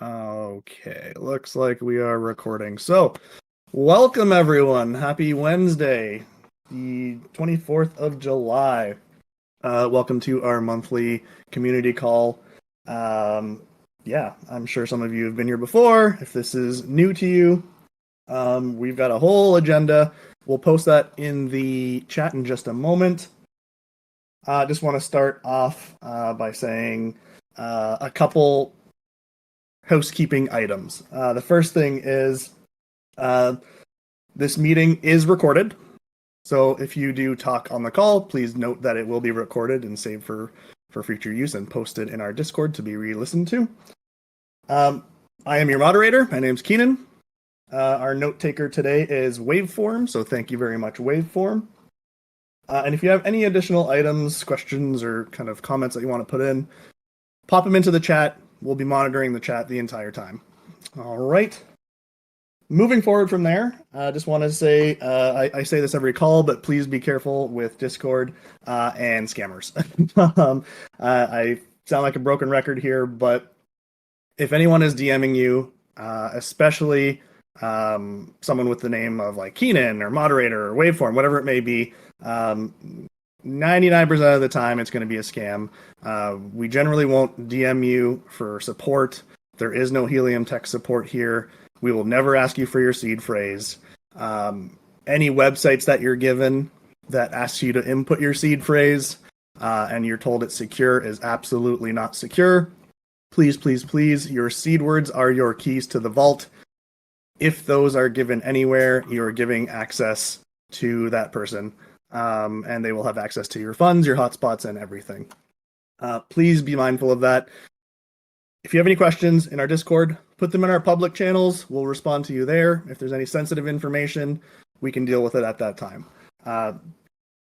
Okay, looks like we are recording. So, welcome everyone. Happy Wednesday, the 24th of July. Welcome to our monthly community call. Yeah, I'm sure some of you have been here before. If this is new to you, we've got a whole agenda. We'll post that in the chat in just a moment. I just want to start off by saying a couple housekeeping items. The first thing is this meeting is recorded. So if you do talk on the call, please note that it will be recorded and saved for future use and posted in our Discord to be re-listened to. I am your moderator. My name's Keenan. Our note taker today is Waveform, so thank you very much, Waveform. And if you have any additional items, questions, or kind of comments that you want to put in, pop them into the chat. We'll be monitoring the chat the entire time. All right. Moving forward from there, I just want to say, I say this every call, but please be careful with Discord and scammers. I sound like a broken record here, but if anyone is DMing you, especially someone with the name of like Keenan or Moderator or Waveform, whatever it may be, 99% of the time it's going to be a scam. We generally won't DM you for support. There is no Helium tech support here. We will never ask you for your seed phrase. Any websites that you're given that asks you to input your seed phrase and you're told it's secure is absolutely not secure. Please, please, please, your seed words are your keys to the vault. If those are given anywhere, you're giving access to that person. And they will have access to your funds, your hotspots, and everything. Please be mindful of that. If you have any questions in our Discord, put them in our public channels. We'll respond to you there. If there's any sensitive information, we can deal with it at that time.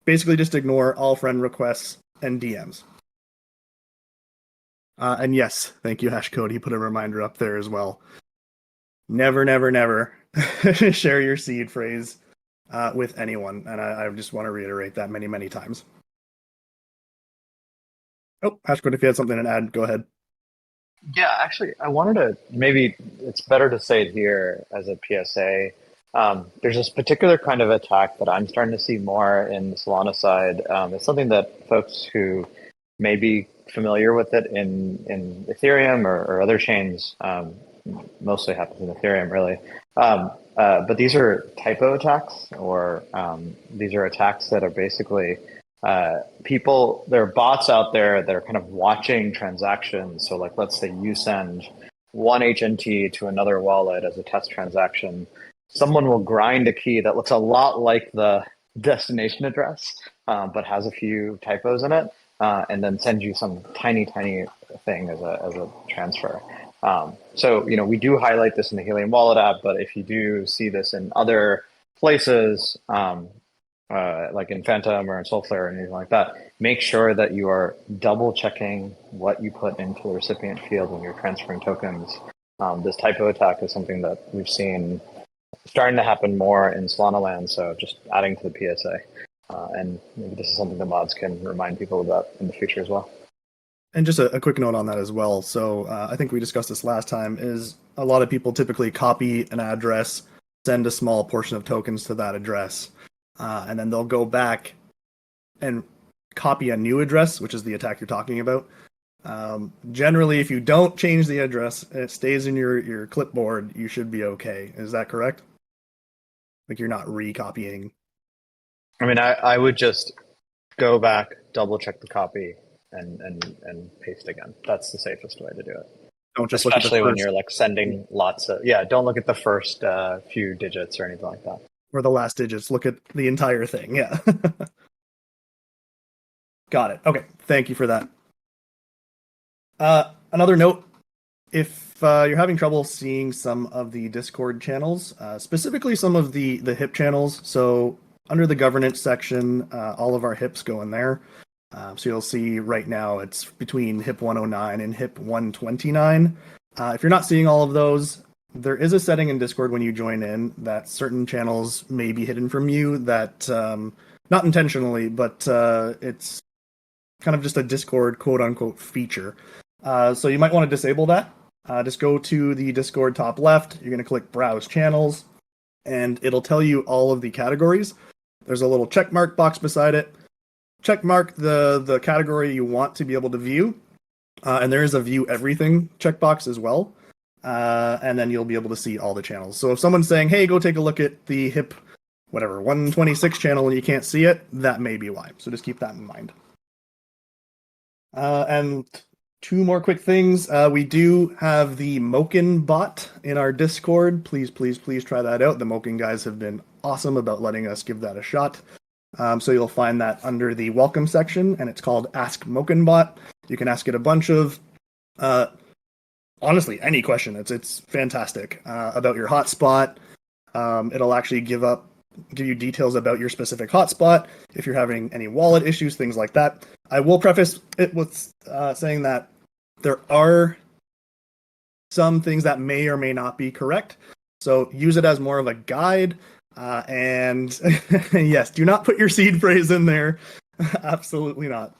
Basically, just ignore all friend requests and DMs. And yes, thank you, Hashcode. He put a reminder up there as well. Never, never, never share your seed phrase with anyone, and I just want to reiterate that many, many times. Oh, Hashcode, if you had something to add, go ahead. Yeah, actually, I wanted to, maybe it's better to say it here as a PSA. There's this particular kind of attack that I'm starting to see more in the Solana side. It's something that folks who may be familiar with it in Ethereum or other chains, mostly happens in Ethereum, really. But these are typo attacks, or these are attacks that are basically people, there are bots out there that are kind of watching transactions. So like, let's say you send one HNT to another wallet as a test transaction. Someone will grind a key that looks a lot like the destination address, but has a few typos in it, and then send you some tiny thing as a transfer. So, we do highlight this in the Helium wallet app, but if you do see this in other places, like in Phantom or in Soulflare or anything like that, make sure that you are double checking what you put into the recipient field when you're transferring tokens. This typo attack is something that we've seen starting to happen more in Solana land, so just adding to the PSA. And maybe this is something the mods can remind people about in the future as well. And just a quick note on that as well. So I think we discussed this last time, is a lot of people typically copy an address, send a small portion of tokens to that address, and then they'll go back and copy a new address, which is the attack you're talking about. Generally, if you don't change the address and it stays in your clipboard, you should be okay. Is that correct? Like, you're not recopying. I mean, I would just go back, double check the copy, and paste again. That's the safest way to do it. Don't just especially look at when you're like sending lots of, don't look at the first few digits or anything like that. Or the last digits. Look at the entire thing. Yeah. Got it. Okay. Thank you for that. Another note, if you're having trouble seeing some of the Discord channels, specifically some of the HIP channels, so under the governance section, all of our HIPs go in there. So you'll see right now it's between HIP 109 and HIP 129. If you're not seeing all of those, there is a setting in Discord when you join in that certain channels may be hidden from you, that not intentionally, but it's kind of just a Discord quote unquote feature. So you might want to disable that. just go to the Discord top left. You're going to click Browse Channels, and it'll tell you all of the categories. There's a little check mark box beside it. Check mark the category you want to be able to view, and there is a View Everything checkbox as well. And then you'll be able to see all the channels. So if someone's saying, hey, go take a look at the HIP, whatever, 126 channel and you can't see it, that may be why. So just keep that in mind. And two more quick things. We do have the Moken bot in our Discord. Please, please, please try that out. The Moken guys have been awesome about letting us give that a shot. So you'll find that under the welcome section, and it's called Ask Moken Bot. You can ask it a bunch of honestly any question. It's fantastic about your hotspot. It'll actually give you details about your specific hotspot, if you're having any wallet issues, things like that. I will preface it with saying that there are some things that may or may not be correct, so use it as more of a guide. And yes, do not put your seed phrase in there. Absolutely not.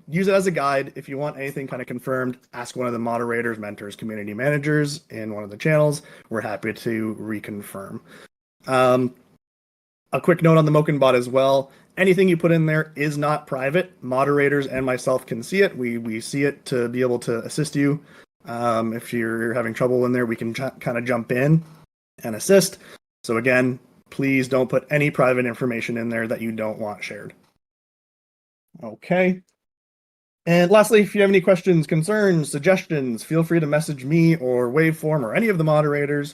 Use it as a guide. If you want anything kind of confirmed, ask one of the moderators, mentors, community managers in one of the channels. We're happy to reconfirm. A quick note on the Moken bot as well. Anything you put in there is not private. Moderators and myself can see it. We see it to be able to assist you. If you're having trouble in there, we can kind of jump in and assist. So again, please don't put any private information in there that you don't want shared. Okay. And lastly, if you have any questions, concerns, suggestions, feel free to message me or Waveform or any of the moderators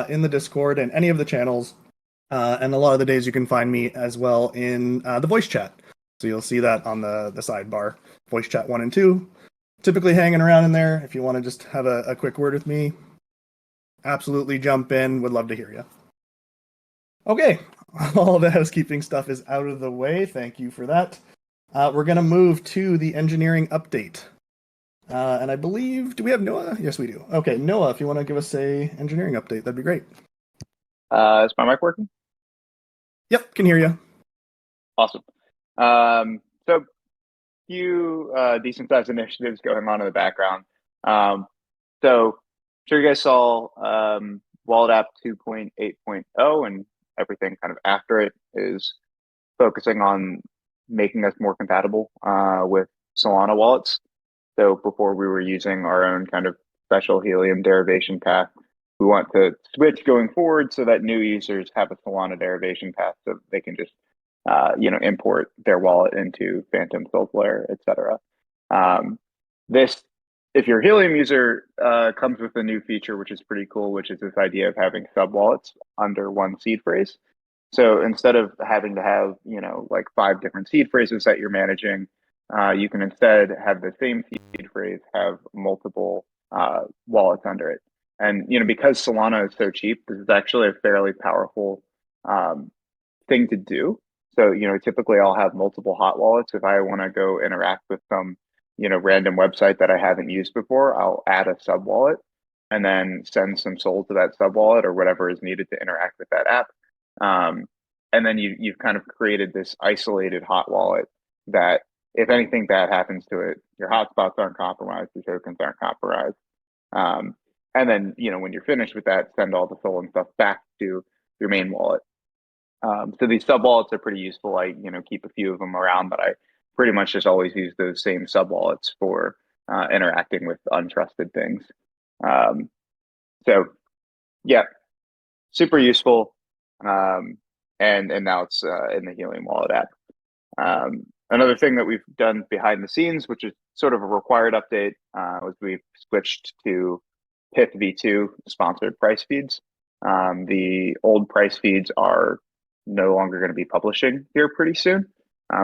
in the Discord and any of the channels. And a lot of the days you can find me as well in the voice chat. So you'll see that on the sidebar, voice chat 1 and 2. Typically hanging around in there. If you want to just have a quick word with me, absolutely jump in. Would love to hear you. Okay, all the housekeeping stuff is out of the way. Thank you for that. We're going to move to the engineering update. And I believe, do we have Noah? Yes, we do. Okay, Noah, if you want to give us a engineering update, that'd be great. Is my mic working? Yep, can hear you. Awesome. So few decent sized initiatives going on in the background. So sure you guys saw Wallet App 2.8.0 and everything kind of after it is focusing on making us more compatible with Solana wallets. So before we were using our own kind of special Helium derivation path, we want to switch going forward so that new users have a Solana derivation path so they can just import their wallet into Phantom, Soulflare, etc. This, if you're a Helium user, comes with a new feature, which is pretty cool, which is this idea of having sub wallets under one seed phrase. So instead of having to have, like 5 different seed phrases that you're managing, you can instead have the same seed phrase have multiple wallets under it. And, because Solana is so cheap, this is actually a fairly powerful thing to do. So, typically I'll have multiple hot wallets. If I want to go interact with some, random website that I haven't used before, I'll add a sub wallet and then send some SOL to that sub wallet or whatever is needed to interact with that app. And then you've kind of created this isolated hot wallet that if anything bad happens to it, your hotspots aren't compromised, your tokens aren't compromised. And then, when you're finished with that, send all the SOL and stuff back to your main wallet. So these sub wallets are pretty useful. I, keep a few of them around, but I pretty much just always use those same sub wallets for interacting with untrusted things. So yeah, super useful. And now it's in the Helium Wallet app. Another thing that we've done behind the scenes, which is sort of a required update, was we've switched to PIP v2 sponsored price feeds. The old price feeds are no longer going to be publishing here pretty soon.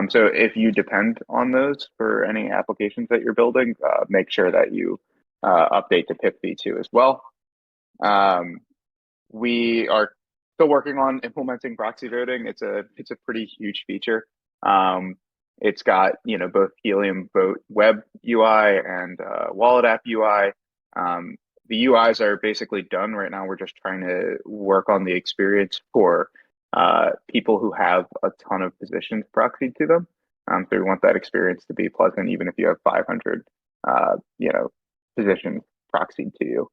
So if you depend on those for any applications that you're building, make sure that you update to PIP v2 as well. We are still working on implementing proxy voting. It's a pretty huge feature. It's got both Helium Vote web UI and Wallet app UI. The UIs are basically done right now. We're just trying to work on the experience for people who have a ton of positions proxied to them. So we want that experience to be pleasant, even if you have 500 positions proxied to you.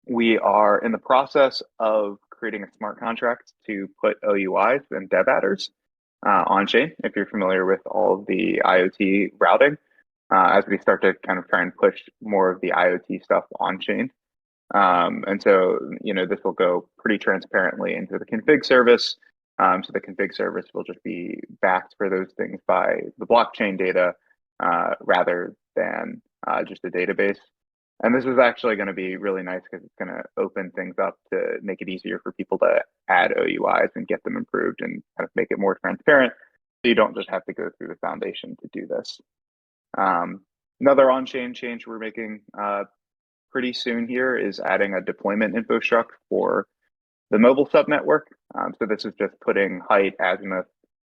We are in the process of creating a smart contract to put OUIs and dev adders on chain. If you're familiar with all of the IoT routing, as we start to kind of try and push more of the IoT stuff on chain. And so, this will go pretty transparently into the config service. So the config service will just be backed for those things by the blockchain data rather than just a database. And this is actually going to be really nice because it's going to open things up to make it easier for people to add OUIs and get them improved and kind of make it more transparent. So you don't just have to go through the foundation to do this. Another on-chain change we're making pretty soon here is adding a deployment infrastructure for the mobile subnetwork. So this is just putting height, azimuth,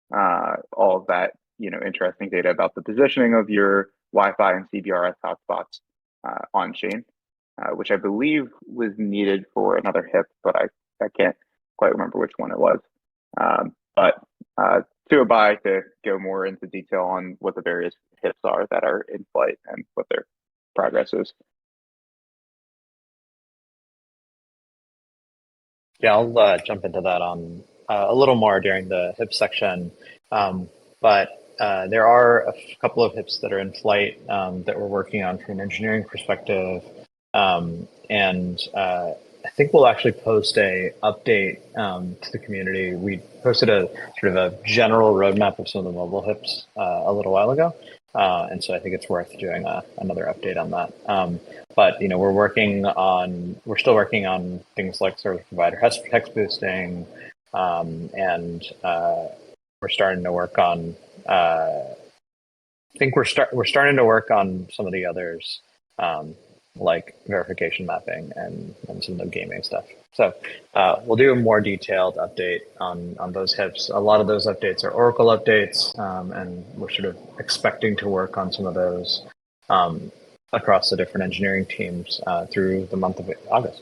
all of that, interesting data about the positioning of your Wi-Fi and CBRS hotspots on chain, which I believe was needed for another HIP, but I can't quite remember which one it was. But to Abai to go more into detail on what the various HIPs are that are in flight and what their progress is. Yeah, I'll jump into that on a little more during the HIP section. But there are a couple of HIPs that are in flight that we're working on from an engineering perspective. And I think we'll actually post a update to the community. We posted a sort of a general roadmap of some of the mobile HIPs a little while ago. And so I think it's worth doing another update on that. But we're still working on things like service provider hex boosting, and we're starting to work on. I think we're starting to work on some of the others, like verification mapping and some of the gaming stuff. So we'll do a more detailed update on those HIPs. A lot of those updates are Oracle updates, and we're sort of expecting to work on some of those across the different engineering teams through the month of August.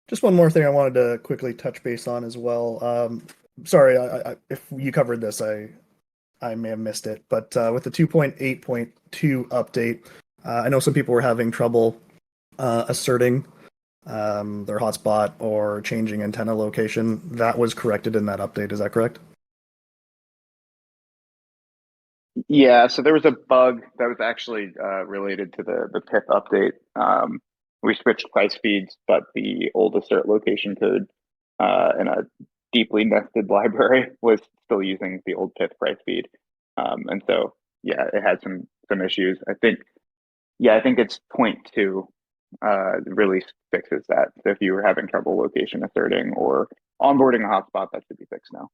Just one more thing I wanted to quickly touch base on as well. Sorry, if you covered this, I may have missed it, but with the 2.8.2 update, I know some people were having trouble asserting their hotspot or changing antenna location. That was corrected in that update, is that correct? Yeah, so there was a bug that was actually related to the PIP update. We switched price feeds, but the old assert location code in a deeply nested library was still using the old PIP price feed. And so, yeah, it had some issues. I think it's 0.2 release fixes that. So if you were having trouble location asserting or onboarding a hotspot, that should be fixed now.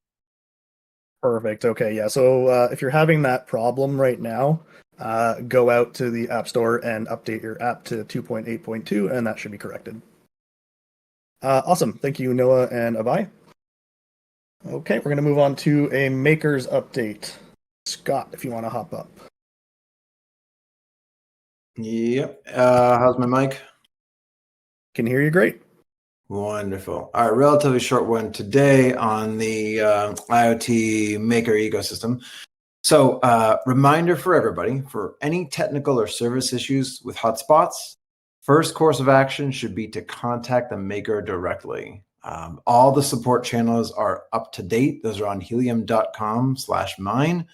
Perfect. Okay, yeah. So if you're having that problem right now, go out to the App Store and update your app to 2.8.2, and that should be corrected. Awesome. Thank you, Noah and Abai. Okay, we're going to move on to a Makers update. Scott, if you want to hop up. Yep. How's my mic? Can hear you great. Wonderful. All right, relatively short one today on the IoT Maker ecosystem. So reminder for everybody, for any technical or service issues with hotspots, first course of action should be to contact the maker directly. All the support channels are up to date. Those are on helium.com/mine.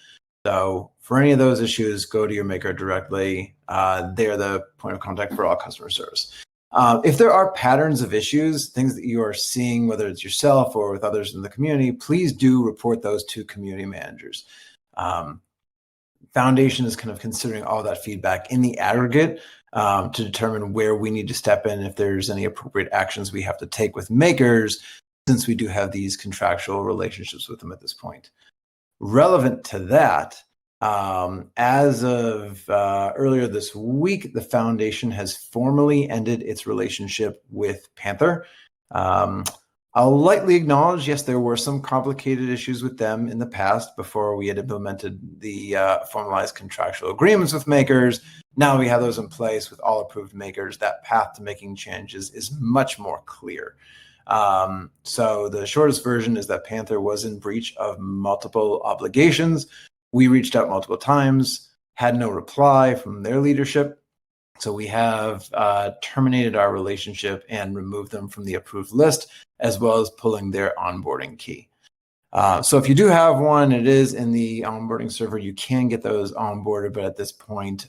So for any of those issues, go to your maker directly. They're the point of contact for all customer service. If there are patterns of issues, things that you are seeing, whether it's yourself or with others in the community, please do report those to community managers. Foundation is kind of considering all that feedback in the aggregate to determine where we need to step in, if there's any appropriate actions we have to take with makers, since we do have these contractual relationships with them at this point. Relevant to that, as of earlier this week, the foundation has formally ended its relationship with Panther. I'll lightly acknowledge, yes, there were some complicated issues with them in the past before we had implemented the formalized contractual agreements with makers. Now we have those in place with all approved makers. That path to making changes is much more clear. So the shortest version is that Panther was in breach of multiple obligations, We reached out multiple times, had no reply from their leadership. So we have terminated our relationship and removed them from the approved list, as well as pulling their onboarding key. So if you do have one, it is in the onboarding server. You can get those onboarded, but at this point,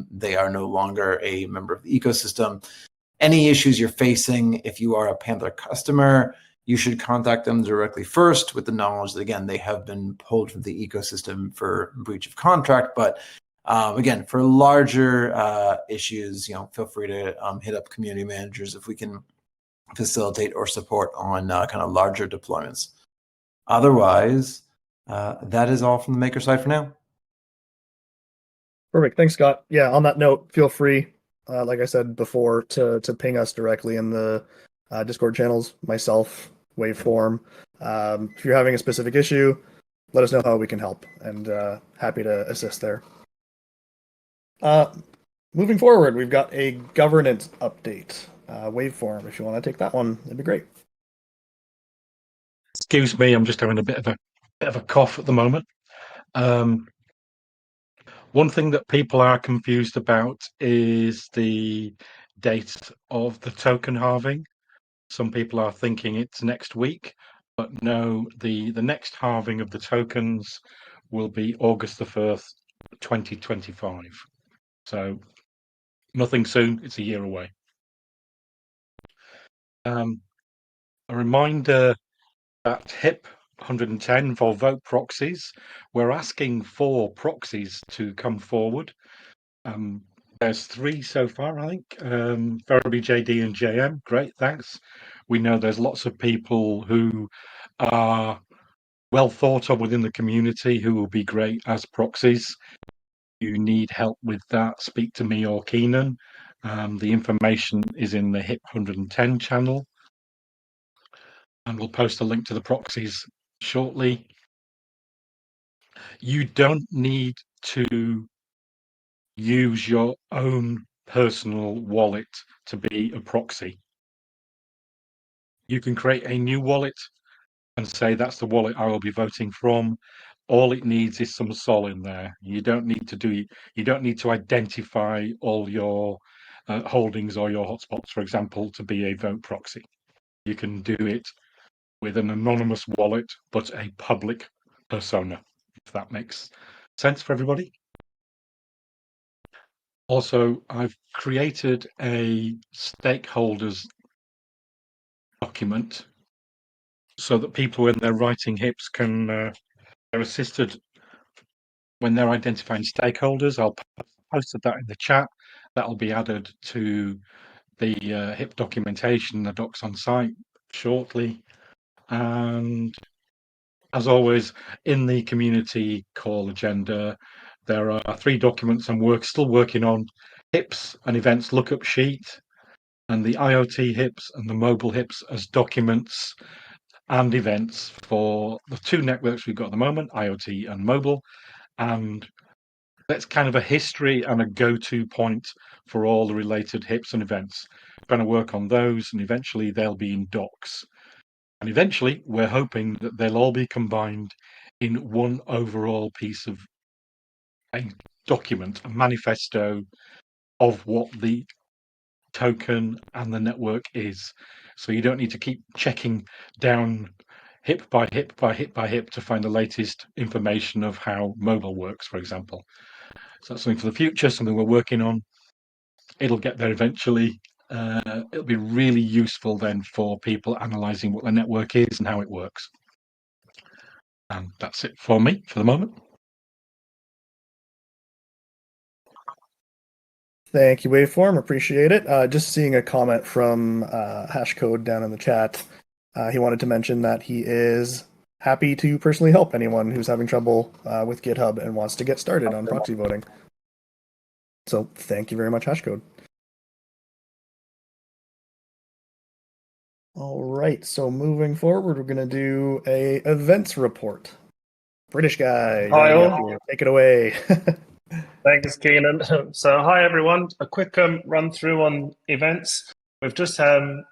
they are no longer a member of the ecosystem. Any issues you're facing, if you are a Panther customer, you should contact them directly first with the knowledge that, again, they have been pulled from the ecosystem for breach of contract. But again, for larger issues, feel free to hit up community managers if we can facilitate or support on kind of larger deployments. Otherwise, that is all from the Maker side for now. Perfect. Thanks, Scott. Yeah, on that note, feel free, like I said before, to ping us directly in the Discord channels, myself, Waveform. If you're having a specific issue, let us know how we can help, and happy to assist there. Moving forward, we've got a governance update. Waveform, if you want to take that one, that'd be great. Excuse me, I'm just having a bit of a cough at the moment. One thing that people are confused about is the date of the token halving. Some people are thinking it's next week, but no, the next halving of the tokens will be August the 1st, 2025. So nothing soon, it's a year away. A reminder that HIP 110 for vote proxies, we're asking for proxies to come forward. There's 3 so far, I think. Verily, JD and JM, great, thanks. We know there's lots of people who are well thought of within the community who will be great as proxies. You need help with that, speak to me or Keenan. The information is in the HIP 110 channel. And we'll post a link to the proxies shortly. You don't need to use your own personal wallet to be a proxy. You can create a new wallet and say that's the wallet I will be voting from. All it needs is some SOL in there. You don't need to identify all your holdings or your hotspots, for example, to be a vote proxy. You can do it with an anonymous wallet, but a public persona, if that makes sense for everybody. Also, I've created a stakeholders document so that people, when they're writing HIPs, they're assisted when they're identifying stakeholders. I'll post that in the chat. That'll be added to the HIP documentation, the docs on site shortly. And as always, in the community call agenda, there are 3 documents I'm still working on: HIPs and events lookup sheet, and the IoT HIPs and the mobile HIPs as documents and events for the 2 networks we've got at the moment, IoT and mobile. And that's kind of a history and a go-to point for all the related HIPs and events. I'm going to work on those, and eventually they'll be in docs. And eventually, we're hoping that they'll all be combined in one overall piece of a document, a manifesto of what the token and the network is. So you don't need to keep checking down HIP by HIP by HIP by HIP to find the latest information of how mobile works, for example. So that's something for the future, something we're working on. It'll get there eventually. It'll be really useful then for people analysing what the network is and how it works. And that's it for me for the moment. Thank you, Waveform. Appreciate it. Just seeing a comment from Hashcode down in the chat. He wanted to mention that he is happy to personally help anyone who's having trouble with GitHub and wants to get started on proxy voting. So thank you very much, Hashcode. All right, so moving forward, we're going to do a events report. British guy, Hi all. take it away. Thanks, Keenan. So hi everyone. A quick run through on events. We've just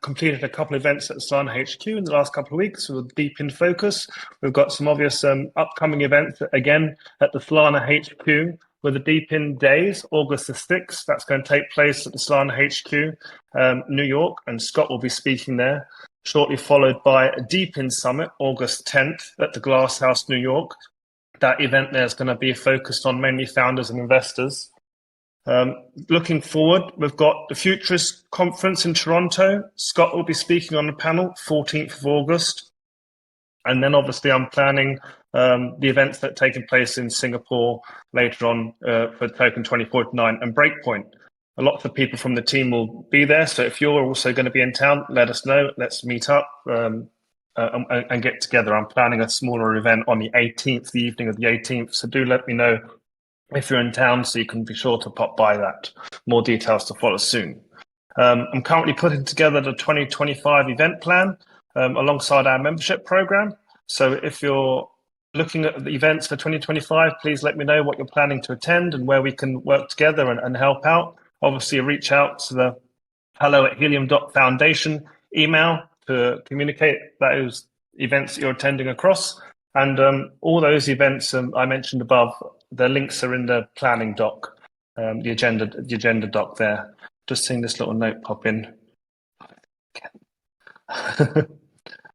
completed a couple of events at the Solana HQ in the last couple of weeks with Deep in Focus. We've got some obvious upcoming events again at the Solana HQ with the Deep in Days, August the 6th. That's going to take place at the Solana HQ, New York, and Scott will be speaking there. Shortly followed by a Deep in Summit, August 10th at the Glass House, New York. That event there is going to be focused on mainly founders and investors. Looking forward, we've got the Futurist Conference in Toronto. Scott will be speaking on the panel, 14th of August. And then obviously I'm planning the events that are taking place in Singapore later on for Token 2049 and Breakpoint. A lot of the people from the team will be there. So if you're also going to be in town, let us know. Let's meet up and get together. I'm planning a smaller event on the 18th, the evening of the 18th. So do let me know if you're in town, so you can be sure to pop by that. More details to follow soon. I'm currently putting together the 2025 event plan alongside our membership program. So if you're looking at the events for 2025, please let me know what you're planning to attend and where we can work together and help out. Obviously, reach out to the hello@helium.foundation email to communicate those events that you're attending across. And all those events I mentioned above, the links are in the planning doc, the agenda doc there. Just seeing this little note pop in.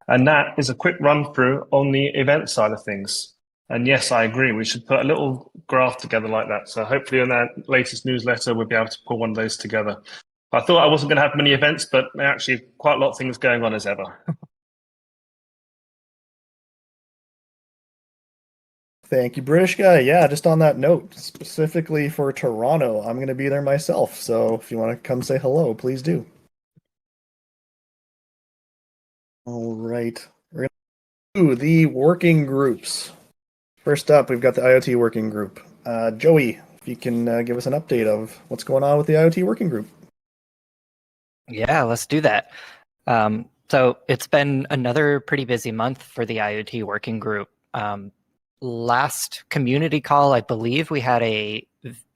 And that is a quick run through on the event side of things. And yes, I agree. We should put a little graph together like that. So hopefully in that latest newsletter, we'll be able to pull one of those together. I thought I wasn't going to have many events, but actually quite a lot of things going on as ever. Thank you, British guy. Yeah, just on that note, specifically for Toronto, I'm going to be there myself. So if you want to come say hello, please do. All right. We're going to do the working groups. First up, we've got the IoT working group. Joey, if you can give us an update of what's going on with the IoT working group. Yeah, let's do that. So it's been another pretty busy month for the IoT working group. Last community call, I believe we had a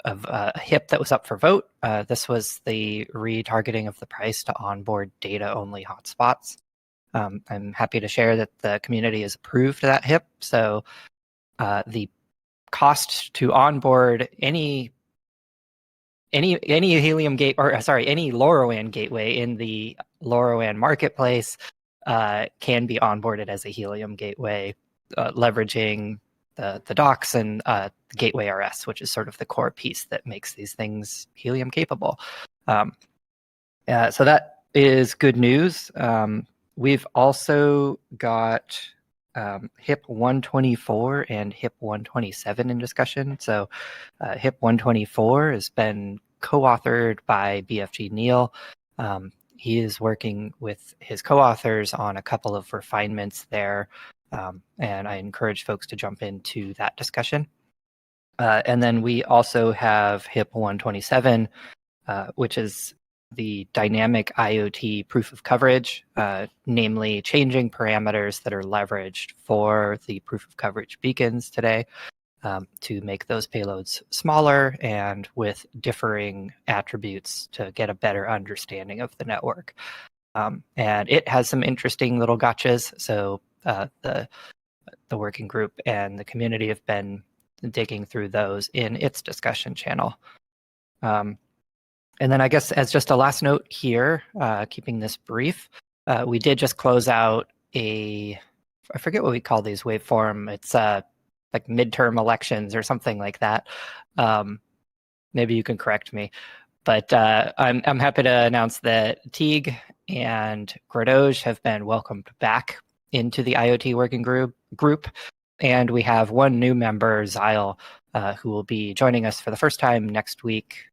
HIP that was up for vote. This was the retargeting of the price to onboard data-only hotspots. I'm happy to share that the community has approved that HIP. So the cost to onboard any Helium gate, or sorry, any LoRaWAN gateway in the LoRaWAN marketplace can be onboarded as a Helium gateway, leveraging the docs and the Gateway RS, which is sort of the core piece that makes these things Helium capable. So that is good news. We've also got HIP 124 and HIP 127 in discussion. So HIP 124 has been co-authored by BFG Neil. He is working with his co-authors on a couple of refinements there. And I encourage folks to jump into that discussion. And then we also have HIP 127, which is the dynamic IoT proof of coverage, namely changing parameters that are leveraged for the proof of coverage beacons today to make those payloads smaller and with differing attributes to get a better understanding of the network. And it has some interesting little gotchas. So the working group and the community have been digging through those in its discussion channel. And then I guess as just a last note here, keeping this brief, we did just close out I forget what we call these waveform. It's like midterm elections or something like that. Maybe you can correct me. But I'm happy to announce that Teague and Gradoge have been welcomed back into the IoT working group. And we have one new member, Zyle, who will be joining us for the first time next week.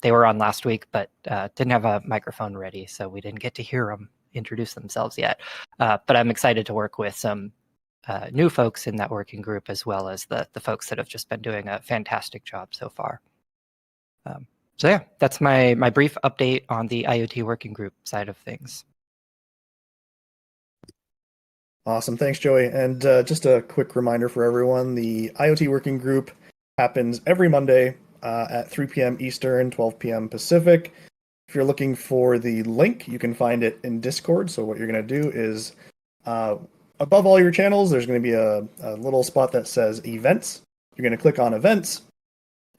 They were on last week, but didn't have a microphone ready, so we didn't get to hear them introduce themselves yet. But I'm excited to work with some new folks in that working group, as well as the folks that have just been doing a fantastic job so far. So yeah, that's my brief update on the IoT working group side of things. Awesome. Thanks, Joey. And just a quick reminder for everyone, the IoT working group happens every Monday at 3 p.m. Eastern, 12 p.m. Pacific. If you're looking for the link, you can find it in Discord. So what you're going to do is above all your channels, there's going to be a little spot that says events. You're going to click on events.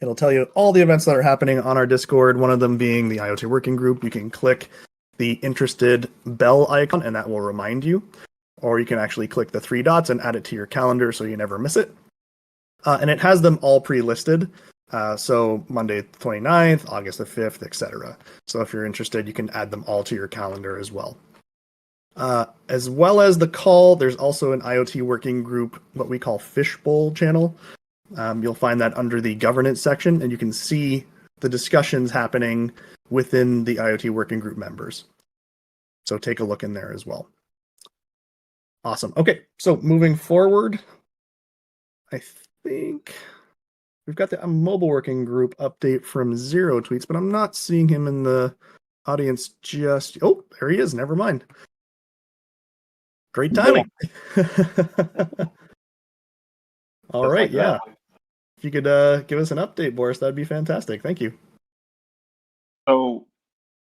It'll tell you all the events that are happening on our Discord, one of them being the IoT working group. You can click the interested bell icon and that will remind you. Or you can actually click the 3 dots and add it to your calendar so you never miss it. And it has them all pre-listed. So Monday the 29th, August the 5th, etc. So if you're interested, you can add them all to your calendar as well. As well as the call, there's also an IoT working group, what we call Fishbowl channel. You'll find that under the governance section, and you can see the discussions happening within the IoT working group members. So take a look in there as well. Awesome. Okay, so moving forward, I think we've got the mobile working group update from Zero Tweets, but I'm not seeing him in the audience just. Oh, there he is. Never mind. Great timing. All Just right, like yeah. that. If you could give us an update, Boris, that'd be fantastic. Thank you. So,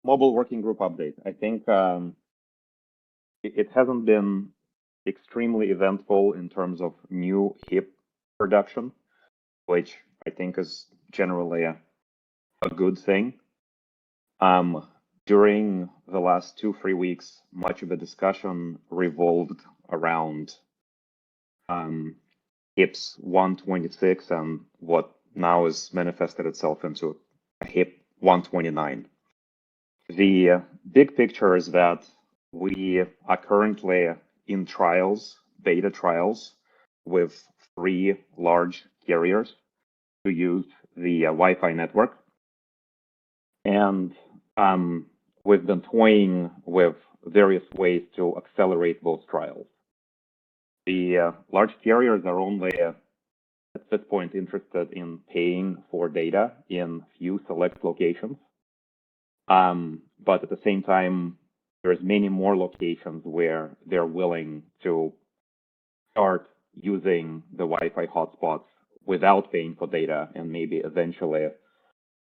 mobile working group update. I think it hasn't been extremely eventful in terms of new HIP production, which I think is generally a good thing. During the last 2-3 weeks, much of the discussion revolved around HIPS 126 and what now has manifested itself into a HIP 129. The big picture is that we are currently in trials, beta trials, with 3 large carriers to use the Wi-Fi network. And we've been toying with various ways to accelerate those trials. The large carriers are only at this point interested in paying for data in few select locations. But at the same time, there's many more locations where they're willing to start using the Wi-Fi hotspots without paying for data and maybe eventually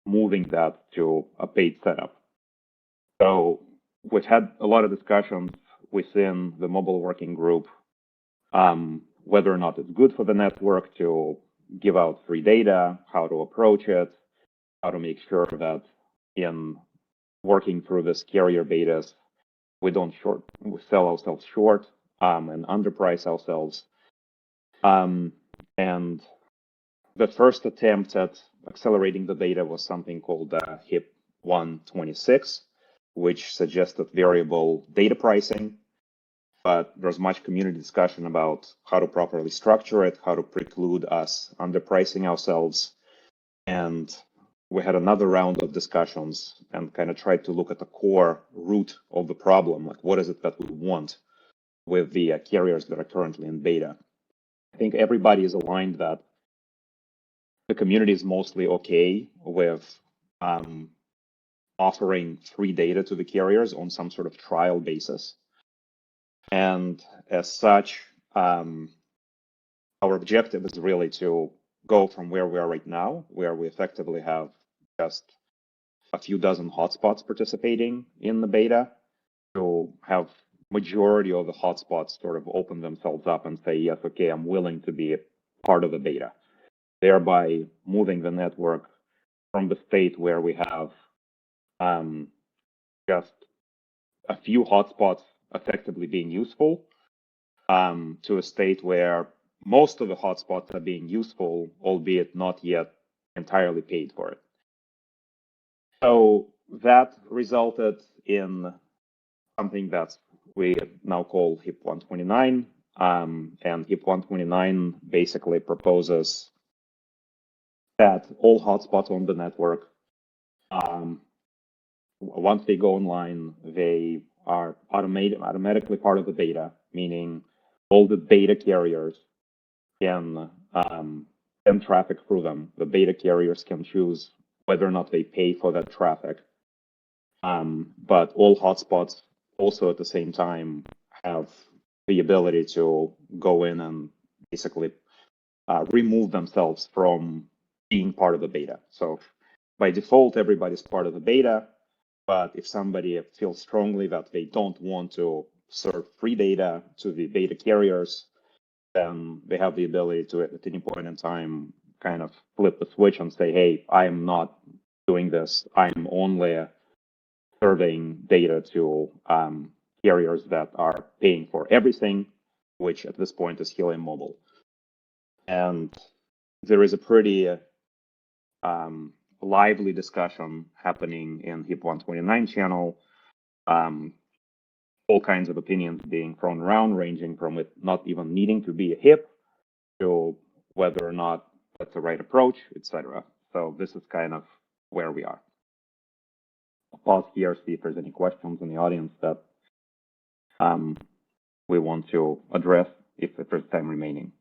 moving that to a paid setup. So we've had a lot of discussions within the mobile working group, whether or not it's good for the network to give out free data, how to approach it, how to make sure that in working through this carrier betas, we don't sell ourselves short and underprice ourselves. And the first attempt at accelerating the data was something called HIP 126, which suggested variable data pricing. But there's much community discussion about how to properly structure it, how to preclude us underpricing ourselves. And we had another round of discussions and kind of tried to look at the core root of the problem, like what is it that we want with the carriers that are currently in beta. I think everybody is aligned that the community is mostly okay with offering free data to the carriers on some sort of trial basis. And as such, our objective is really to go from where we are right now, where we effectively have just a few dozen hotspots participating in the beta, to have majority of the hotspots sort of open themselves up and say, yes, okay, I'm willing to be part of the beta, thereby moving the network from the state where we have just a few hotspots effectively being useful to a state where most of the hotspots are being useful, albeit not yet entirely paid for it. So that resulted in something that we now call HIP 129. And HIP 129 basically proposes that all hotspots on the network, once they go online, they are automatically part of the beta, meaning all the beta carriers can send traffic through them. The beta carriers can choose whether or not they pay for that traffic. But all hotspots also at the same time have the ability to go in and basically remove themselves from being part of the beta. So by default, everybody's part of the beta. But if somebody feels strongly that they don't want to serve free data to the data carriers, then they have the ability to, at any point in time, kind of flip the switch and say, hey, I'm not doing this. I'm only serving data to carriers that are paying for everything, which at this point is Helium Mobile. And there is a pretty lively discussion happening in HIP 129 channel. All kinds of opinions being thrown around, ranging from it not even needing to be a HIP to whether or not that's the right approach, etc. So this is kind of where we are. I'll pause here, see if there's any questions in the audience that we want to address if there's time remaining.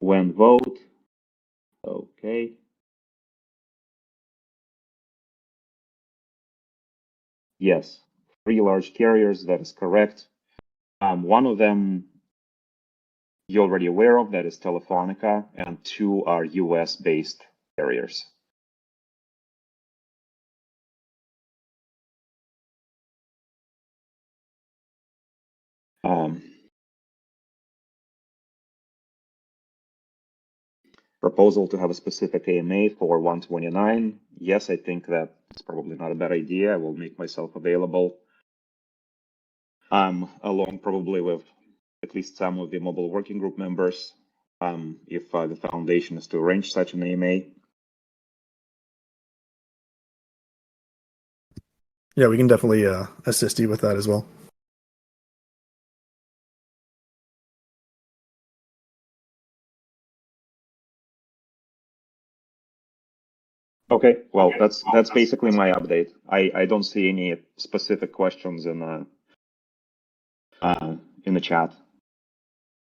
When vote, okay. Yes, 3 large carriers, that is correct. One of them you're already aware of, that is Telefonica, and 2 are US-based carriers. Proposal to have a specific AMA for 129. Yes, I think that it's probably not a bad idea. I will make myself available along probably with at least some of the mobile working group members if the foundation is to arrange such an AMA. Yeah, we can definitely assist you with that as well. Okay, well, that's basically my update. I don't see any specific questions in the chat.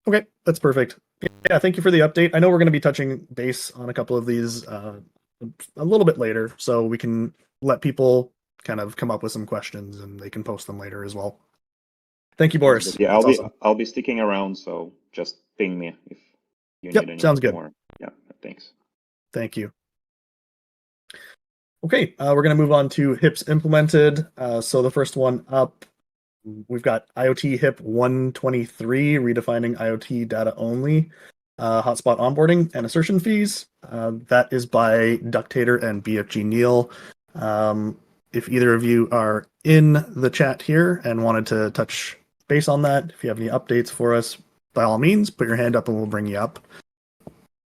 Okay, that's perfect. Yeah, thank you for the update. I know we're going to be touching base on a couple of these a little bit later, so we can let people kind of come up with some questions and they can post them later as well. Thank you, Boris. Yeah, That's awesome. I'll be sticking around, so just ping me if you Yep, need anything sounds good. more. Yeah, thanks. Thank you. Okay, we're going to move on to HIPs implemented. So the first one up, we've got IoT HIP 123, redefining IoT data only, hotspot onboarding and assertion fees. That is by Ductator and BFG Neil. If either of you are in the chat here and wanted to touch base on that, if you have any updates for us, by all means, put your hand up and we'll bring you up.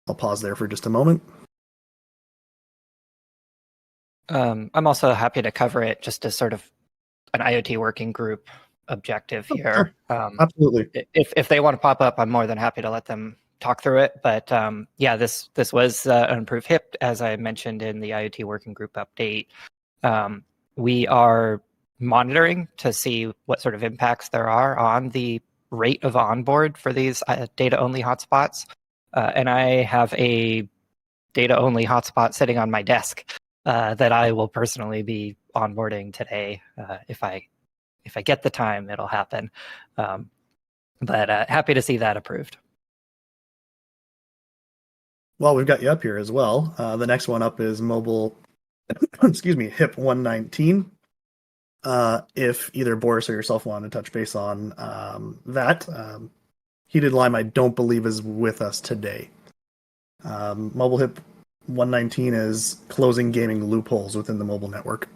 I'll pause there for just a moment. I'm also happy to cover it just as sort of an IoT working group objective here. Absolutely. If they want to pop up, I'm more than happy to let them talk through it. But yeah, this was an improved HIP, as I mentioned in the IoT working group update. We are monitoring to see what sort of impacts there are on the rate of onboard for these data-only hotspots. And I have a data-only hotspot sitting on my desk that I will personally be onboarding today. If I get the time, it'll happen. But happy to see that approved. Well, we've got you up here as well. The next one up is mobile, excuse me, HIP 119. If either Boris or yourself want to touch base on that, Heated Lime, I don't believe is with us today. Mobile HIP 119 is closing gaming loopholes within the mobile network.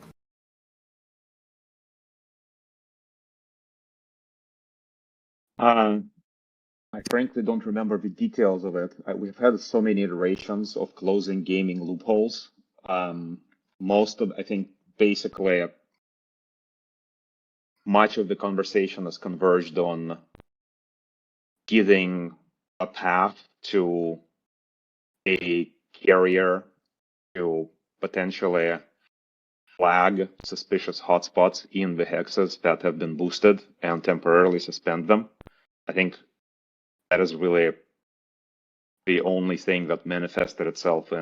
I frankly don't remember the details of it. We've had so many iterations of closing gaming loopholes. Most of, I think, basically, much of the conversation has converged on giving a path to a carrier to potentially flag suspicious hotspots in the hexes that have been boosted and temporarily suspend them. I think that is really the only thing that manifested itself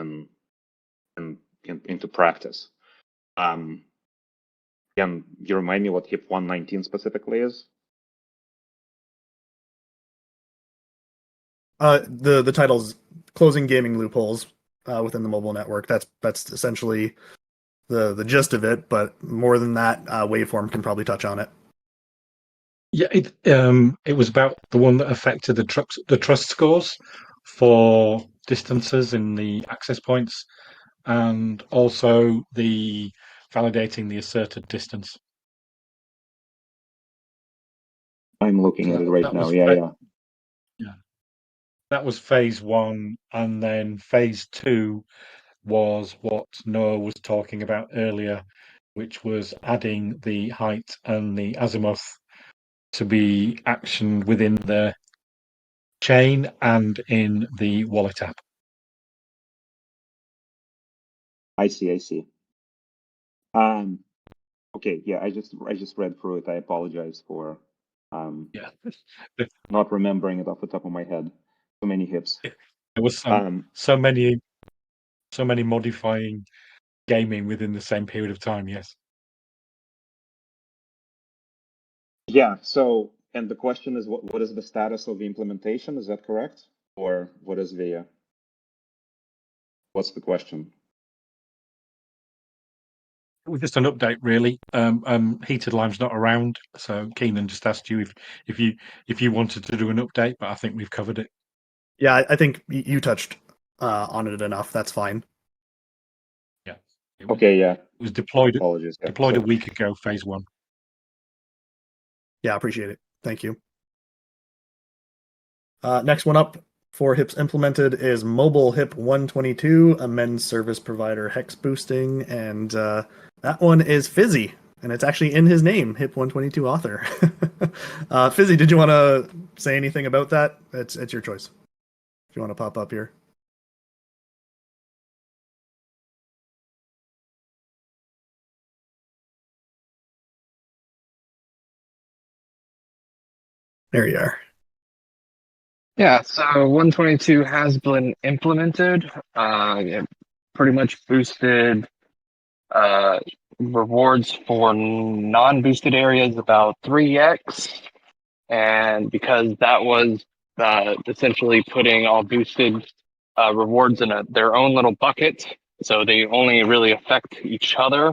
into practice. Can you remind me what HIP 119 specifically is? The title's closing gaming loopholes. within the mobile network. That's essentially the gist of it. But more than that, waveform can probably touch on it. Yeah, it was about the one that affected the trust scores for distances in the access points, and also the validating the asserted distance. I'm looking at it right That now. was Yeah. that was phase one, and then phase two was what Noah was talking about earlier, which was adding the height and the azimuth to be actioned within the chain and in the wallet app. I see. Okay, yeah, I just read through it. I apologize for Yeah, not remembering it off the top of my head. So many hips. there was so many modifying gaming within the same period of time. Yes. Yeah, so, and the question is, what is the status of the implementation? Is that correct? Or what is the, what's the question? It was just an update, really. Heated Lime's not around, so Keenan just asked you if you wanted to do an update, but I think we've covered it. Yeah, I think you touched on it enough. That's fine. Yeah. Okay, yeah. It was deployed Apologies. Yeah, deployed so, a week ago, phase one. Yeah, appreciate it. Thank you. Next one up for HIPs implemented is Mobile HIP 122, a men's service provider hex boosting, and that one is Fizzy, and it's actually in his name, HIP 122 author. Fizzy, did you want to say anything about that? It's your choice. If you want to pop up here. There you are. Yeah, so 122 has been implemented. It pretty much boosted rewards for non-boosted areas about 3x. And because that was essentially putting all boosted rewards in their own little bucket, so they only really affect each other.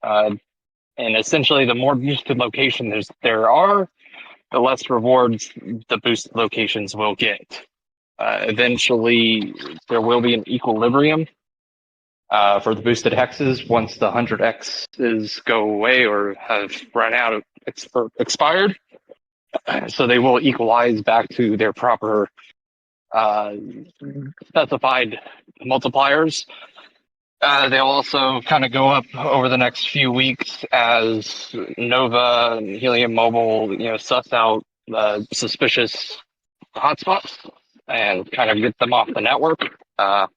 And essentially, the more boosted locations there are, the less rewards the boosted locations will get. Eventually, there will be an equilibrium for the boosted hexes once the 100x's go away or have run out, expired. So they will equalize back to their proper specified multipliers. They'll also kind of go up over the next few weeks as Nova and Helium Mobile, suss out suspicious hotspots and kind of get them off the network. But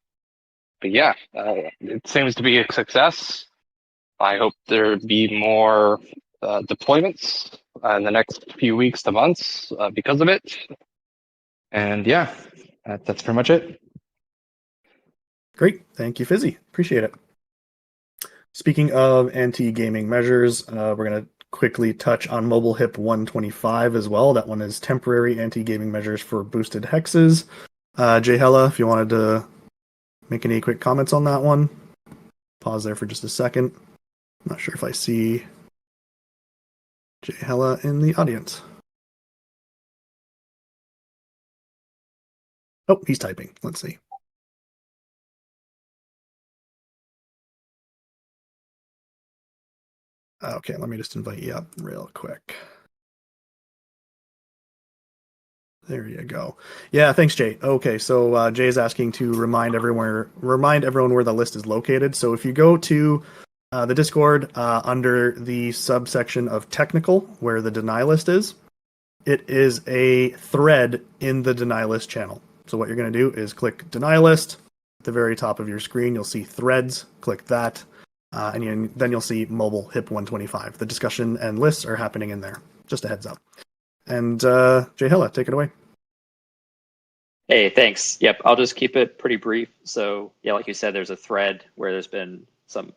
yeah, it seems to be a success. I hope there be more deployments in the next few weeks to months because of it. And yeah, that's pretty much it. Great. Thank you, Fizzy. Appreciate it. Speaking of anti-gaming measures, we're going to quickly touch on Mobile HIP 125 as well. That one is temporary anti-gaming measures for boosted hexes. Jay Hella, if you wanted to make any quick comments on that one. Pause there for just a second. I'm not sure if I see Jay Hella in the audience. Oh, he's typing. Let's see. Okay, let me just invite you up real quick. There you go. Yeah, thanks, Jay. Okay, so Jay's asking to remind everyone where the list is located. So if you go to the Discord under the subsection of technical, where the deny list is, it is a thread in the deny list channel. So what you're going to do is click deny list. At the very top of your screen, you'll see threads. Click that. And then you'll see mobile HIP 125. The discussion and lists are happening in there. Just a heads up. And Jay Hella, take it away. Hey, thanks. Yep, I'll just keep it pretty brief. So yeah, like you said, there's a thread where there's been some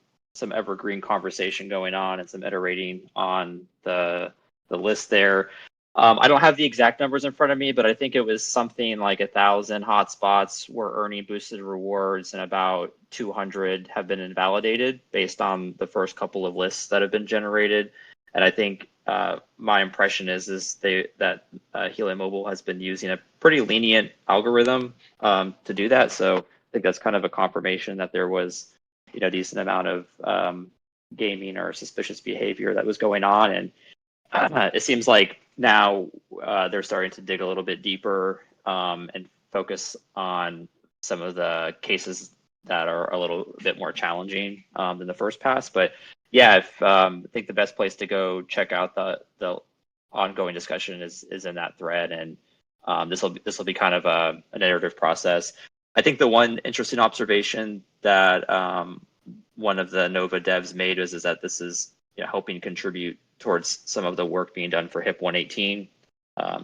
evergreen conversation going on and some iterating on the list there. I don't have the exact numbers in front of me, but I think it was something like 1,000 hotspots were earning boosted rewards, and about 200 have been invalidated based on the first couple of lists that have been generated. And I think my impression is that Helium Mobile has been using a pretty lenient algorithm to do that. So I think that's kind of a confirmation that there was, a decent amount of gaming or suspicious behavior that was going on. And it seems like now they're starting to dig a little bit deeper and focus on some of the cases that are a little bit more challenging than the first pass. But yeah, I think the best place to go check out the ongoing discussion is in that thread, and this will be kind of an iterative process. I think the one interesting observation that one of the Nova devs made is that this is helping contribute towards some of the work being done for HIP 118.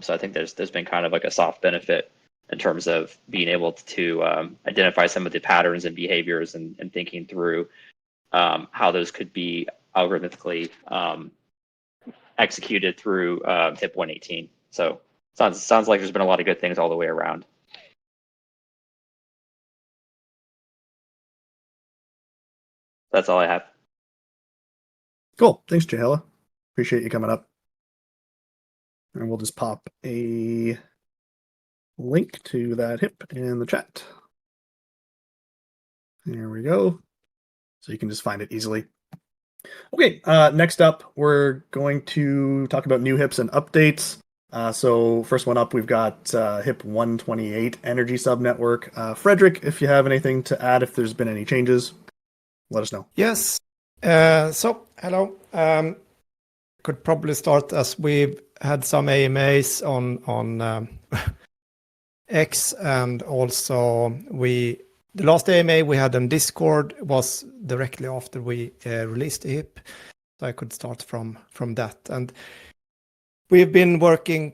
So I think there's been kind of like a soft benefit in terms of being able to identify some of the patterns and behaviors and thinking through how those could be algorithmically executed through HIP 118. So sounds like there's been a lot of good things all the way around. That's all I have. Cool. Thanks, Jahela. Appreciate you coming up. And we'll just pop a link to that HIP in the chat. There we go. So you can just find it easily. Okay, next up, we're going to talk about new HIPs and updates. So first one up, we've got HIP 128 Energy Subnetwork. Frederick, if you have anything to add, if there's been any changes, let us know. Yes. So, hello. Could probably start as we've had some AMAs on X, and also the last AMA we had on Discord was directly after we released the HIP, so I could start from that. And we've been working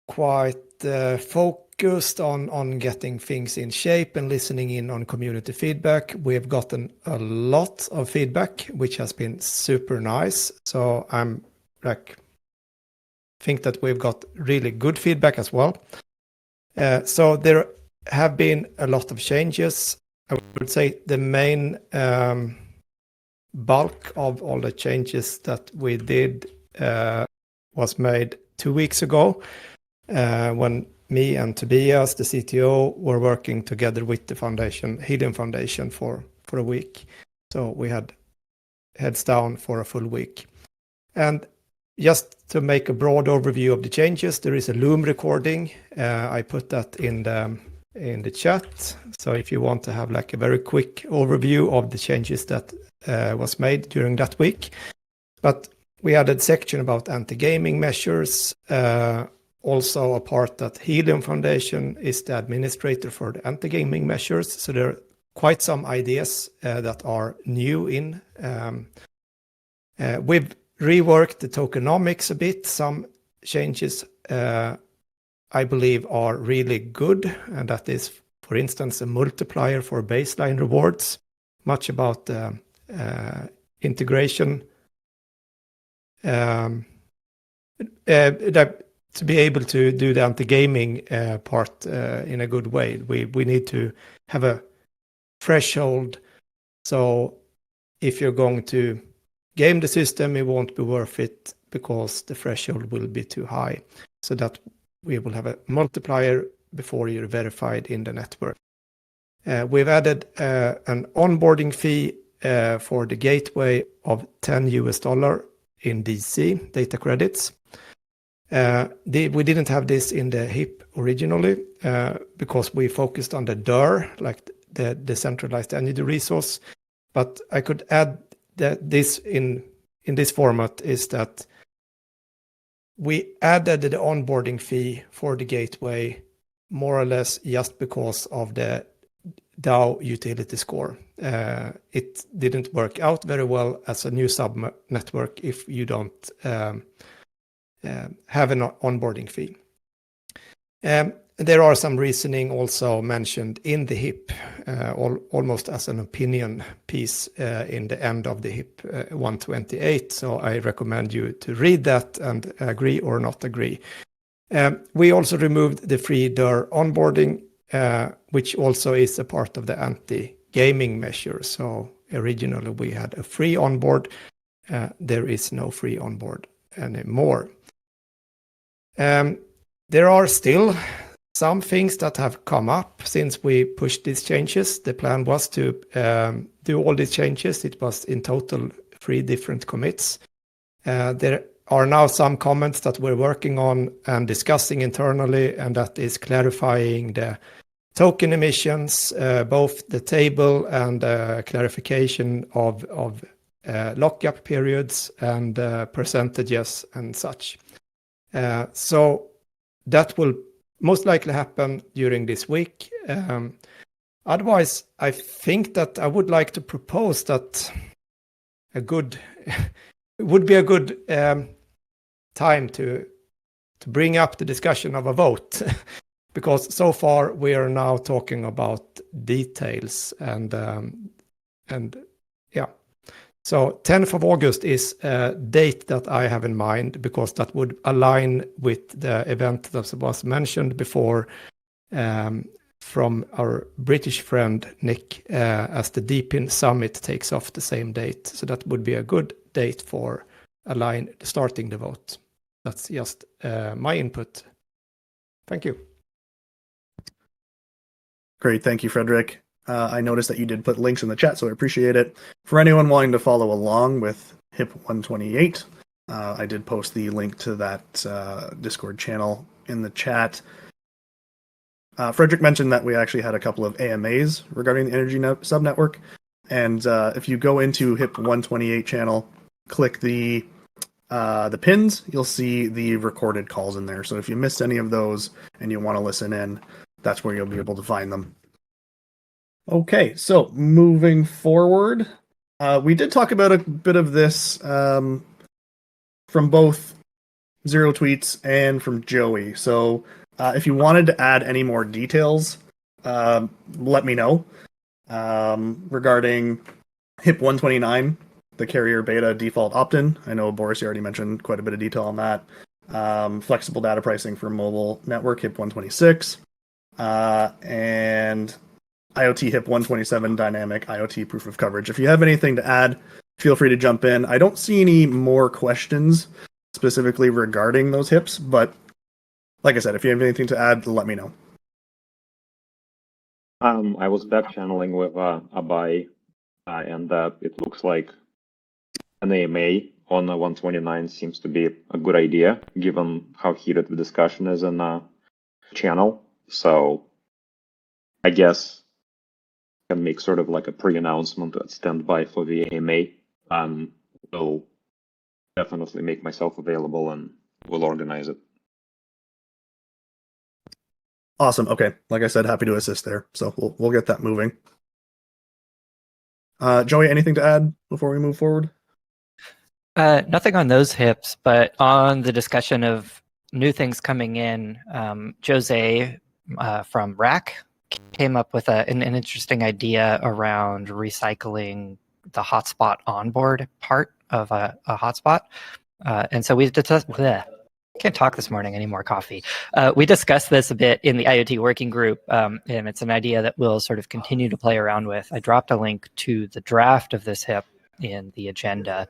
quite focused on getting things in shape and listening in on community feedback. We've gotten a lot of feedback, which has been super nice. So I'm think that we've got really good feedback as well. So there have been a lot of changes. I would say the main bulk of all the changes that we did was made 2 weeks ago when me and Tobias, the CTO, were working together with the foundation, Helium Foundation, for a week. So we had heads down for a full week. And just to make a broad overview of the changes, there is a Loom recording. I put that in the chat. So if you want to have like a very quick overview of the changes that was made during that week. But we added section about anti-gaming measures. Also a part that Helium Foundation is the administrator for the anti-gaming measures. So there are quite some ideas that are new in. We've reworked the tokenomics a bit. Some changes I believe are really good, and that is, for instance, a multiplier for baseline rewards. Much about integration. To be able to do the anti-gaming part in a good way, we need to have a threshold. So if you're going to game the system, it won't be worth it because the threshold will be too high. So that we will have a multiplier before you're verified in the network. We've added an onboarding fee for the gateway of $10 in DC, data credits. We didn't have this in the HIP originally because we focused on the DER, like the decentralized energy resource. But I could add that this in this format is that we added the onboarding fee for the gateway more or less just because of the DAO utility score. It didn't work out very well as a new sub-network if you don't have an onboarding fee. There are some reasoning also mentioned in the HIP, almost as an opinion piece in the end of the HIP 128. So I recommend you to read that and agree or not agree. We also removed the free DIR onboarding, which also is a part of the anti-gaming measure. So originally we had a free onboard. There is no free onboard anymore. There are still some things that have come up since we pushed these changes. The plan was to do all these changes. It was in total 3 different commits. There are now some comments that we're working on and discussing internally, and that is clarifying the token emissions, both the table and clarification of lockup periods and percentages and such. So that will most likely happen during this week. Otherwise, I think that I would like to propose that it would be a good time to bring up the discussion of a vote, because so far we are now talking about details and yeah. So 10th of August is a date that I have in mind, because that would align with the event that was mentioned before from our British friend Nick, as the DPIN Summit takes off the same date. So that would be a good date for starting the vote. That's just my input. Thank you. Great, thank you, Frederick. I noticed that you did put links in the chat, so I appreciate it. For anyone wanting to follow along with HIP 128, I did post the link to that Discord channel in the chat. Frederick mentioned that we actually had a couple of AMAs regarding the Energy subnetwork, and if you go into HIP 128 channel, click the pins, you'll see the recorded calls in there. So if you missed any of those and you want to listen in, that's where you'll be able to find them. Okay, so moving forward, we did talk about a bit of this from both Zero Tweets and from Joey. So if you wanted to add any more details, let me know regarding HIP 129, the carrier beta default opt-in. I know, Boris, you already mentioned quite a bit of detail on that. Flexible data pricing for mobile network, HIP 126, and IoT HIP 127 dynamic IoT proof of coverage. If you have anything to add, feel free to jump in. I don't see any more questions specifically regarding those HIPs, but like I said, if you have anything to add, let me know. I was back channeling with Abai, and it looks like an AMA on 129 seems to be a good idea, given how heated the discussion is in the channel. So I guess I can make sort of like a pre-announcement at standby for the AMA. Will definitely make myself available and we'll organize it. Awesome. Okay. Like I said, happy to assist there. So we'll get that moving. Joey, anything to add before we move forward? Nothing on those HIPs, but on the discussion of new things coming in, Jose from RAC came up with an interesting idea around recycling the hotspot onboard part of a hotspot. And so we can't talk this morning, any more coffee. We discussed this a bit in the IoT working group, and it's an idea that we'll sort of continue to play around with. I dropped a link to the draft of this HIP in the agenda.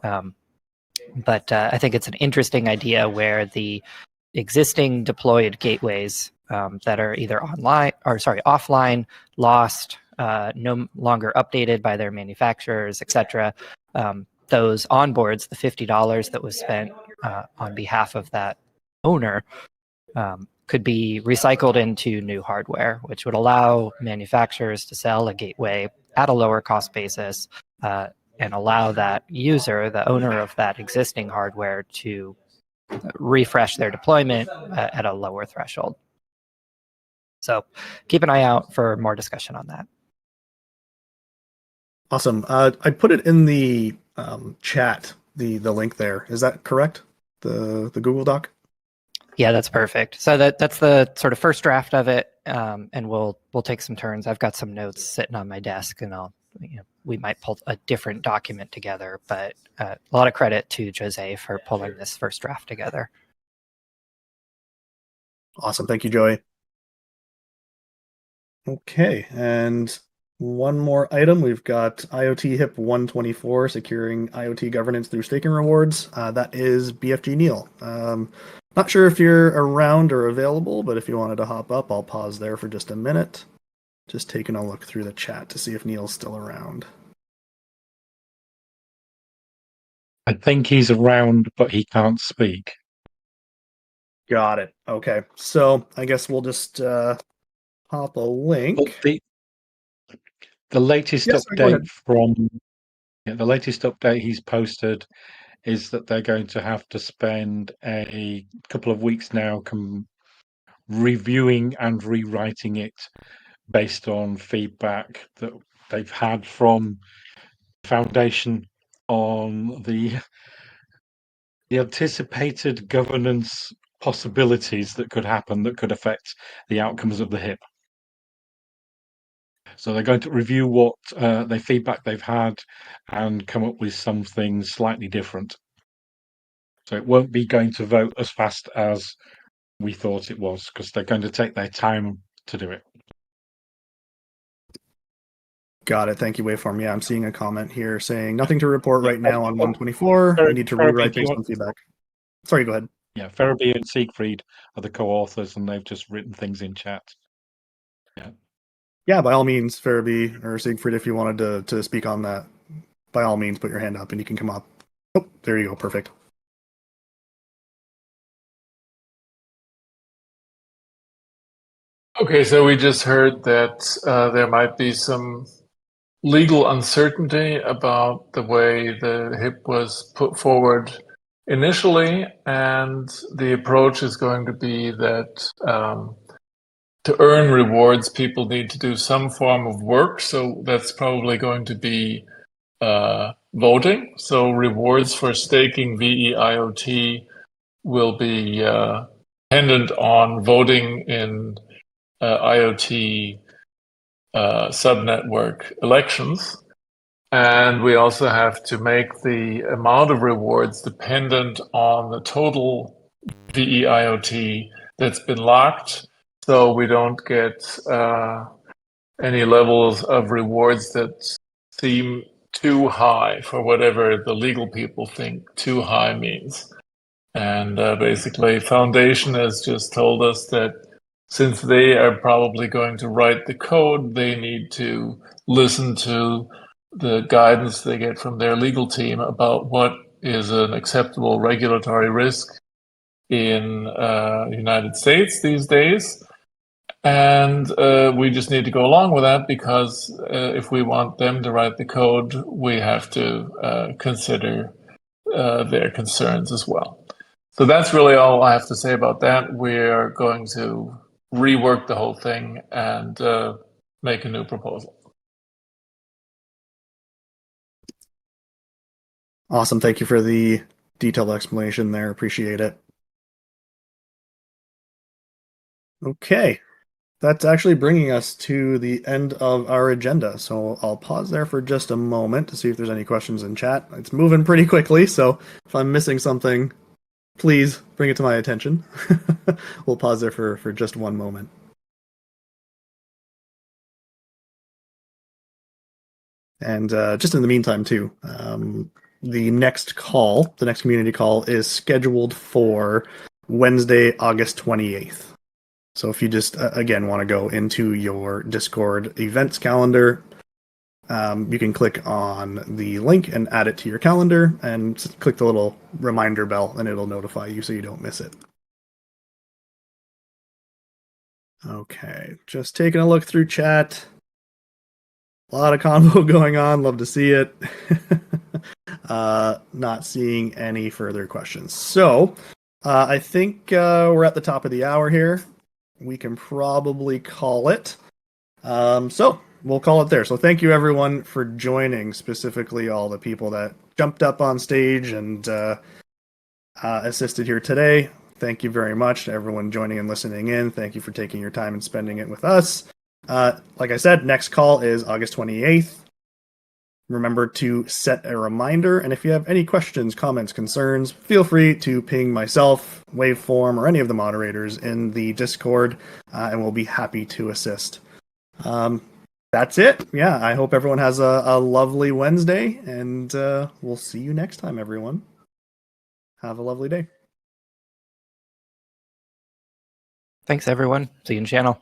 But I think it's an interesting idea where the existing deployed gateways that are either offline, lost, no longer updated by their manufacturers, etc. Those onboards, the $50 that was spent on behalf of that owner, could be recycled into new hardware, which would allow manufacturers to sell a gateway at a lower cost basis and allow that user, the owner of that existing hardware, to refresh their deployment at a lower threshold. So keep an eye out for more discussion on that. Awesome. I put it in the chat, the link there. Is that correct? The Google Doc? Yeah, that's perfect. So that's the sort of first draft of it, and we'll take some turns. I've got some notes sitting on my desk, and we might pull a different document together. But a lot of credit to Jose for pulling this first draft together. Awesome. Thank you, Joey. Okay, and one more item. We've got IoT HIP 124, securing IoT governance through staking rewards. That is BFG Neil. Not sure if you're around or available, but if you wanted to hop up, I'll pause there for just a minute. Just taking a look through the chat to see if Neil's still around. I think he's around, but he can't speak. Got it. Okay, so I guess we'll just hop a link. But the latest Yes, go ahead. update the latest update he's posted is that they're going to have to spend a couple of weeks now reviewing and rewriting it based on feedback that they've had from the foundation on the anticipated governance possibilities that could happen that could affect the outcomes of the HIP. So they're going to review what the feedback they've had and come up with something slightly different. So it won't be going to vote as fast as we thought it was, because they're going to take their time to do it. Got it. Thank you, Waveform. Yeah, I'm seeing a comment here saying nothing to report right now on 124. We need to rewrite based on feedback. Sorry, go ahead. Yeah, Ferriby and Siegfried are the co-authors, and they've just written things in chat. Yeah, by all means, Ferriby or Siegfried, if you wanted to speak on that, by all means, put your hand up and you can come up. Oh, there you go. Perfect. Okay, so we just heard that there might be some legal uncertainty about the way the HIP was put forward initially, and the approach is going to be that to earn rewards, people need to do some form of work. So that's probably going to be voting. So rewards for staking VEIoT will be dependent on voting in IoT subnetwork elections. And we also have to make the amount of rewards dependent on the total VEIoT that's been locked, so we don't get any levels of rewards that seem too high for whatever the legal people think too high means. And basically, Foundation has just told us that since they are probably going to write the code, they need to listen to the guidance they get from their legal team about what is an acceptable regulatory risk in the United States these days. And we just need to go along with that, because if we want them to write the code, we have to consider their concerns as well. So that's really all I have to say about that. We're going to rework the whole thing and make a new proposal. Awesome. Thank you for the detailed explanation there. Appreciate it. Okay. That's actually bringing us to the end of our agenda. So I'll pause there for just a moment to see if there's any questions in chat. It's moving pretty quickly, so if I'm missing something, please bring it to my attention. We'll pause there for just one moment. And just in the meantime, too, the next community call is scheduled for Wednesday, August 28th. So if you just, again, want to go into your Discord events calendar, you can click on the link and add it to your calendar and click the little reminder bell and it'll notify you so you don't miss it. Okay, just taking a look through chat. A lot of convo going on. Love to see it. Not seeing any further questions. So I think we're at the top of the hour here. We can probably call it. So we'll call it there. So thank you everyone for joining, specifically all the people that jumped up on stage and assisted here today. Thank you very much to everyone joining and listening in. Thank you for taking your time and spending it with us. Like I said, next call is August 28th. Remember to set a reminder, and if you have any questions, comments, concerns, feel free to ping myself, Waveform, or any of the moderators in the Discord, and we'll be happy to assist. That's it. Yeah, I hope everyone has a lovely Wednesday, and we'll see you next time, everyone. Have a lovely day. Thanks, everyone. See you in channel.